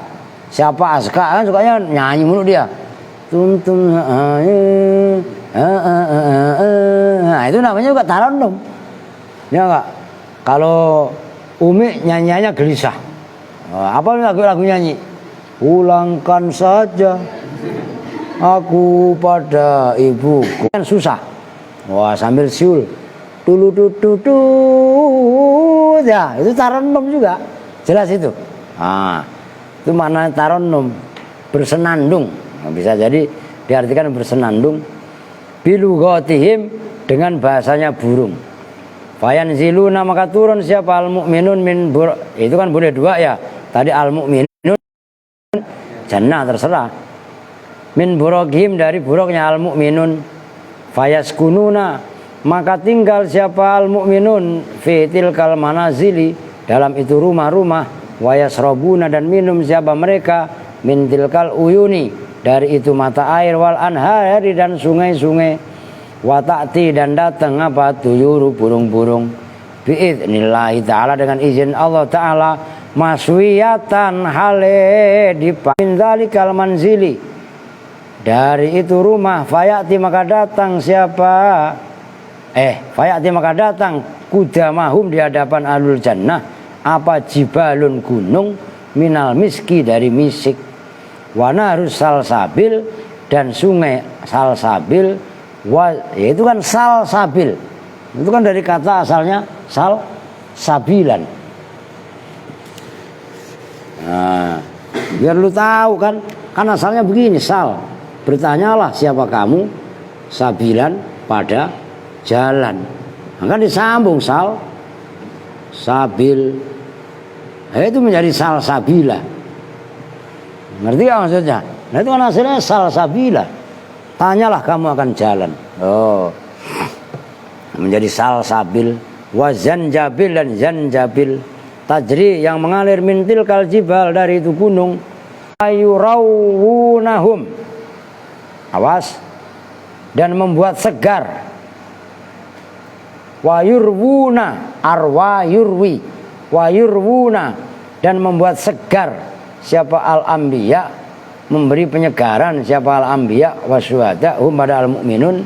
siapa Aska kan sukanya nyanyi mulu dia, tum nah itu namanya juga taronom ya nggak. Kalau Umi nyanyiannya gelisah, apa lagu nyanyi, pulangkan saja aku pada ibuku, kan susah. Wah sambil siul dulu ya, itu taronom juga, jelas itu. Itu makna taronom, bersenandung. Bisa jadi diartikan bersenandung. Bilughatihim, dengan bahasanya burung. Fayan ziluna, maka turun siapa al mukminun min itu kan boleh dua ya. Tadi al mukminun jannah terserah. min burukihim dari buruknya al mukminun fayaskununa maka tinggal siapa al mukminun fi tilkal manazili dalam itu rumah-rumah wayasrabuna dan minum siapa mereka min tilkal uyuni dari itu mata air wal anhari dan sungai-sungai wa ta'ti dan datang apa tuyuru burung-burung biidznillah taala dengan izin Allah taala maswiyatan hale dipin zalikal manzili dari itu rumah fayati maka datang siapa fayati maka datang kudamahum di hadapan alul jannah apa jibalun gunung minal miski dari misik wanarus salsabil dan sungai salsabil yaitu kan salsabil itu kan dari kata asalnya sabilan. Nah, biar lu tahu kan asalnya begini bertanyalah siapa kamu sabilan pada jalan. Nah, kan disambung sabil itu menjadi salsabila. Ngerti gak maksudnya? Nah itu kan hasilnya salsabila. Tanyalah kamu akan jalan. Menjadi salsabil wa zanjabil dan zanjabil tajri yang mengalir mintil kal jibal dari itu gunung ayurawunahum awas dan membuat segar wayurwuna arwa yurwi wayurwuna dan membuat segar siapa al anbiya memberi penyegaran siapa al anbiya wasyuhada hum pada al mu'minun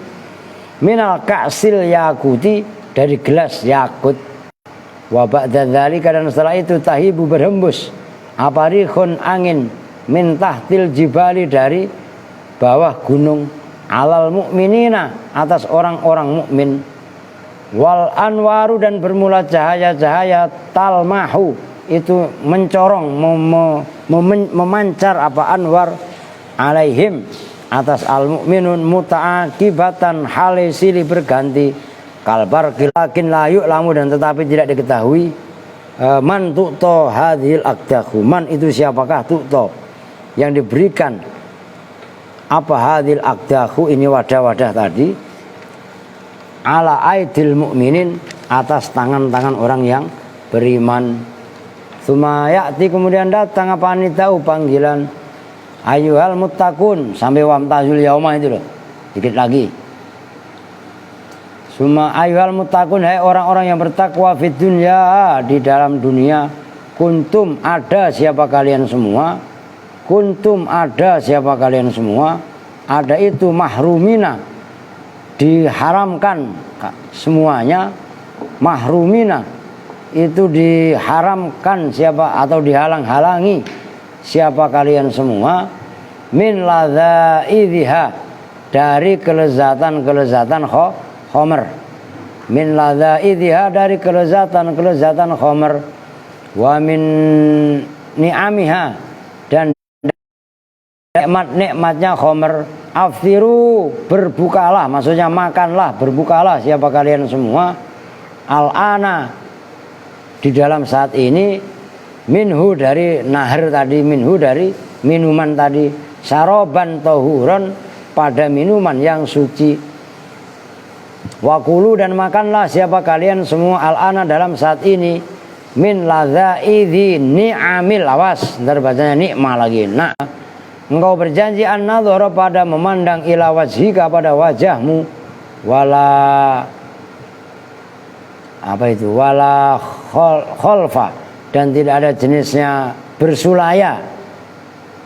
minal ka'sil yakuti dari gelas yakut wa ba'da dzalika dan setelah itu tahibu berhembus apa rihun angin min tahtil jibali dari bawah gunung alal mu'minina atas orang-orang mukmin wal anwaru dan bermula cahaya-cahaya talmahu itu mencorong memancar apa anwar alaihim atas al mukminun muta'akibatan hale silih berganti kalbar kilakin layu lamu dan tetapi tidak diketahui man tu'to hadhil akdahu man itu siapakah tu'to yang diberikan apa hadhil akdahu ini wadah-wadah tadi ala aidil mukminin atas tangan-tangan orang yang beriman. Sumayati kemudian datang apa nih tahu panggilan ayyuhal muttaqun sampai wamtazul yauma itu loh. Dikit lagi. Suma ayyuhal muttaqun hai orang-orang yang bertakwa fid dunya di dalam dunia kuntum ada siapa kalian semua kuntum ada siapa kalian semua ada itu mahrumina diharamkan semuanya mahrumina itu diharamkan siapa atau dihalang-halangi siapa kalian semua min ladzaidha dari kelezatan-kelezatan khomer min ladzaidha dari kelezatan-kelezatan khomer wa min ni'amiha dan nikmat-nikmatnya khomer aftiru berbukalah maksudnya makanlah berbukalah siapa kalian semua al-ana di dalam saat ini minhu dari nahar tadi minhu dari minuman tadi saroban tohuron pada minuman yang suci wakulu dan makanlah siapa kalian semua al-ana dalam saat ini min ladzaidhi ni'amil awas ntar bacanya nikmah lagi nah engkau berjanji an-nadhara pada memandang ila wajhika pada wajahmu wala apa itu wala kholfa dan tidak ada jenisnya bersulaya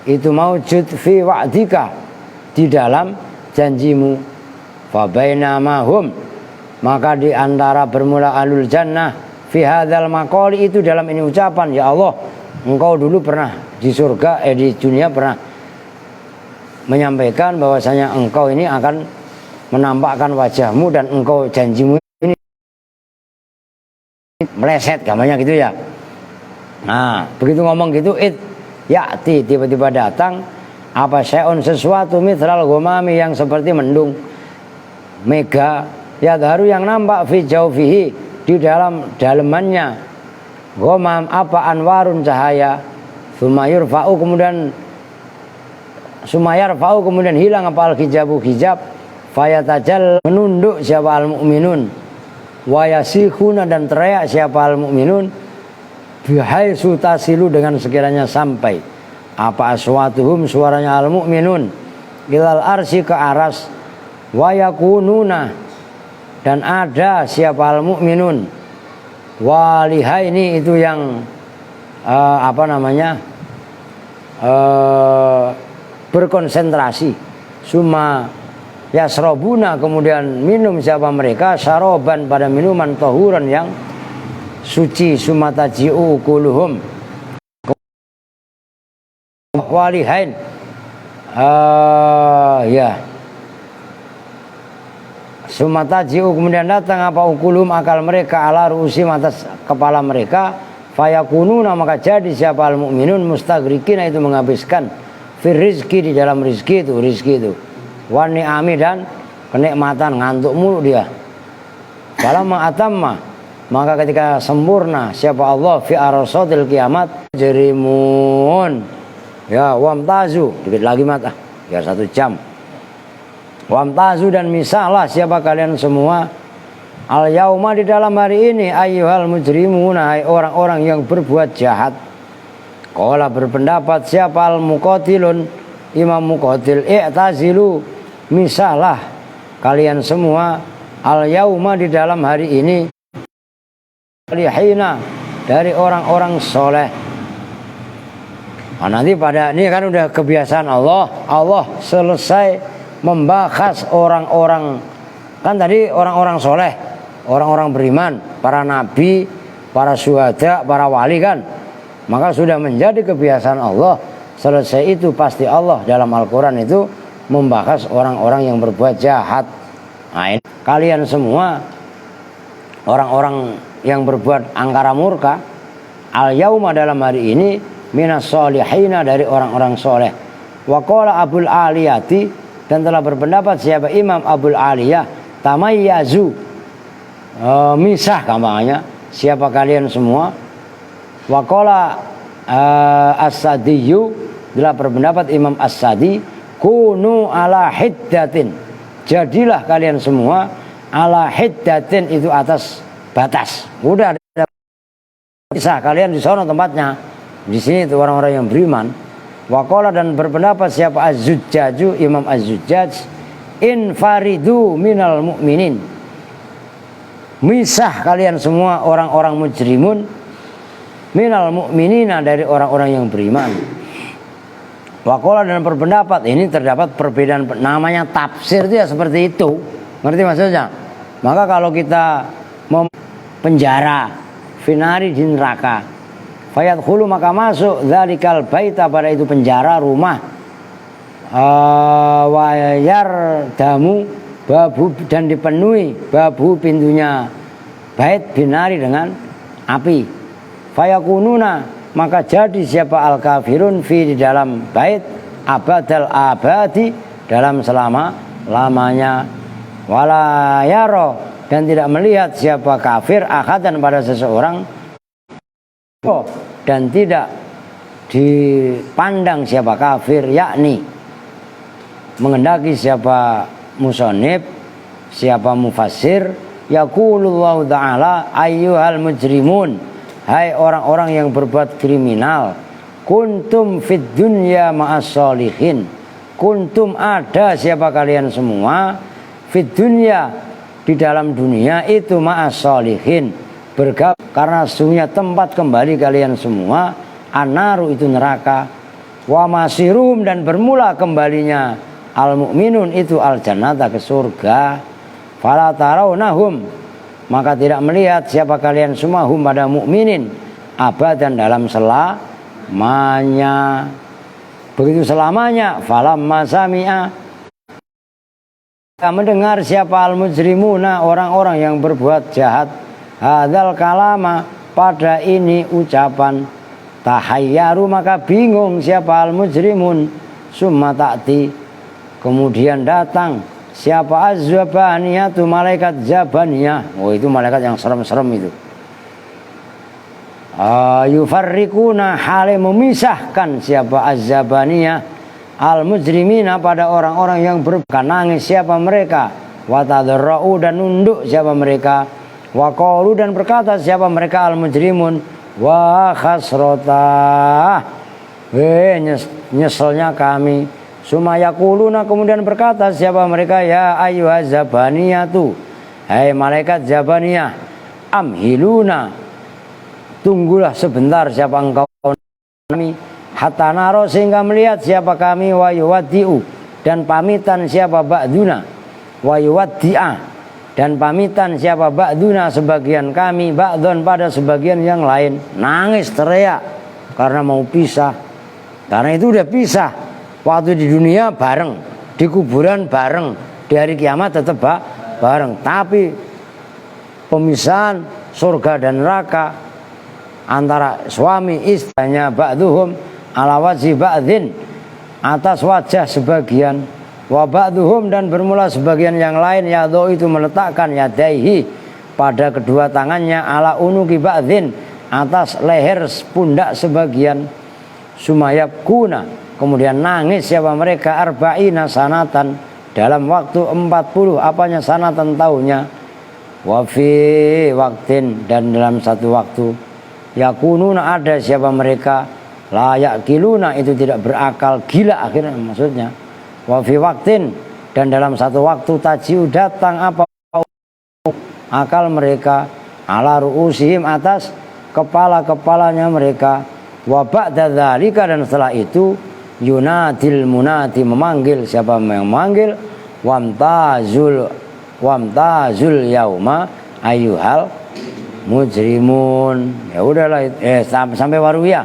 itu maujud fi wa'dika di dalam janjimu fa bainamahum maka di antara bermula alul jannah fi hadzal maqali itu dalam ini ucapan ya Allah engkau dulu pernah di surga di dunia pernah menyampaikan bahwasanya engkau ini akan menampakkan wajahmu dan engkau janjimu meleset gambarnya gitu ya. Nah begitu ngomong gitu ya'ti tiba-tiba datang apa syai'un sesuatu mitral ghamami yang seperti mendung mega yadharu yang nampak fi jaufihi di dalam dalemannya ghamam apa anwarun cahaya tsumma yurfa'u kemudian sumayar fau kemudian hilang apa al-hijabu hijab, fayatajal menunduk siapa al-mu'minun, wayasihuna dan teriak siapa al-mu'minun, bihaitsu tasilu dengan sekiranya sampai apa aswatuhum suaranya al-mu'minun ilal arsy ke aras, wayakununa dan ada siapa al-mu'minun, walihaini itu yang berkonsentrasi, summa yasrobuna kemudian minum siapa mereka, saroban pada minuman tahuran yang suci, summa taji'u ukuluhum walihain ya summa taji'u kemudian datang apa ukuluhum akal mereka ala ru'usim atas kepala mereka, fayakununa maka jadi siapa al-mu'minun mustagrikina itu menghabiskan fir rizki di dalam rizki itu wan ni'ami dan kenikmatan, ngantuk mulu dia. Falamma atamma maka ketika sempurna siapa Allah fi arsatil kiamat jerimun ya wamtazu dikit lagi mata ya 1 jam wamtazu dan misalah siapa kalian semua al yauma di dalam hari ini ayyuhal mujrimuna hai orang-orang yang berbuat jahat. Qala berpendapat siapa al muqatilun Imam Muqatil, i'tazilu misalah kalian semua al yauma di dalam hari ini lihina dari orang-orang soleh. Nah, nanti pada ini kan udah kebiasaan Allah selesai membahas orang-orang, kan tadi orang-orang soleh, orang-orang beriman, para nabi, para syuhada, para wali kan. Maka sudah menjadi kebiasaan Allah, selesai itu pasti Allah dalam Al-Quran itu membahas orang-orang yang berbuat jahat. Nah, ini kalian semua orang-orang yang berbuat angkara murka, al-yauma dalam hari ini minas solihina dari orang-orang soleh. Wa qala Abul Aliyati dan telah berpendapat siapa Imam Abul Aliyah, tamayyazu misah gampangnya siapa kalian semua. Wa qala As-Sadiyu telah berpendapat Imam As-Sadi, kunu ala hiddatin jadilah kalian semua ala hiddatin itu atas batas. Udah ada bisa kalian di sana tempatnya. Di sini itu orang-orang yang beriman. Waqala dan berpendapat siapa Az-Zujjaju Imam Az-Zujjaj, infaridu minal mu'minin. Misah kalian semua orang-orang mujrimun minal mu'minina dari orang-orang yang beriman. Waqala dan berpendapat ini terdapat perbedaan namanya tafsir itu ya seperti itu. Ngerti maksudnya? Maka kalau kita mau penjara finari di neraka, fayadkhulu maka masuk dzalikal baita pada itu penjara rumah, wayar damu babu dan dipenuhi babu pintunya bait binari dengan api. Fayakununa maka jadi siapa al kafirun fi di dalam bait abadal abadi dalam selama lamanya, wala yaro dan tidak melihat siapa kafir akadan pada seseorang, dan tidak dipandang siapa kafir, yakni mengendaki siapa musonib, siapa mufassir, yaqulullahu ta'ala ayyuhal mujrimun hai orang-orang yang berbuat kriminal, kuntum fid dunya ma'as solihin, kuntum ada siapa kalian semua fid dunya di dalam dunia itu ma'as solihin bergabung karena sesungguhnya tempat kembali kalian semua anaru itu neraka, wa masirum dan bermula kembalinya al mu'minun itu al jannata ke surga, fala tarawnahum maka tidak melihat siapa kalian semua hum pada mukminin abadan dalam selamanya. Begitu selamanya falamma sami'a mendengar siapa al mujrimuna orang-orang yang berbuat jahat hadzal kalama pada ini ucapan, tahayyaru maka bingung siapa al mujrimun, summa ta'ti kemudian datang siapa az-zabaniyah itu malaikat zabaniyah. Oh itu malaikat yang serem-serem itu. Yufarriquna hale memisahkan siapa az-zabaniyah al mujrimina pada orang-orang yang berbuat nangis siapa mereka, wa tadarra'u dan nunduk siapa mereka, wa qalu dan berkata siapa mereka al mujrimun, wa khasrata nyeselnya kami. Sumayakuluna kemudian berkata siapa mereka, ya ayyuhaz zabaniyatu hai malaikat zabaniyah, amhiluna tunggulah sebentar siapa engkau kami, hatta naro sehingga melihat siapa kami, wa yuwaddi'u dan pamitan siapa ba'duna, wa yuwaddi'a dan pamitan siapa ba'duna sebagian kami, ba'don pada sebagian yang lain. Nangis teriak karena mau pisah. Karena itu udah pisah. Waktu di dunia bareng, di kuburan bareng, di hari kiamat tetap bareng. Tapi pemisahan surga dan neraka antara suami istrinya, ba'duhum ala wajhi ba'dhin atas wajah sebagian, wa ba'duhum dan bermula sebagian yang lain yadho itu meletakkan yadaihi pada kedua tangannya ala unuki ba'dhin atas leher pundak sebagian. Sumayab kuna kemudian nangis siapa mereka arba'ina sanatan dalam waktu 40 apanya sanatan tahunnya, wa fi waktin dan dalam satu waktu, yakununa ada siapa mereka layak kiluna itu tidak berakal, gila akhirnya maksudnya, wa fi waktin dan dalam satu waktu tajiu datang apa akal mereka, ala ru'usihim atas kepala-kepalanya mereka, wa ba'da dzalika dan setelah itu yunadil munadi memanggil siapa yang memanggil, wamtazul yauma ayyuhal mujrimun. Ya udahlah sampai waruya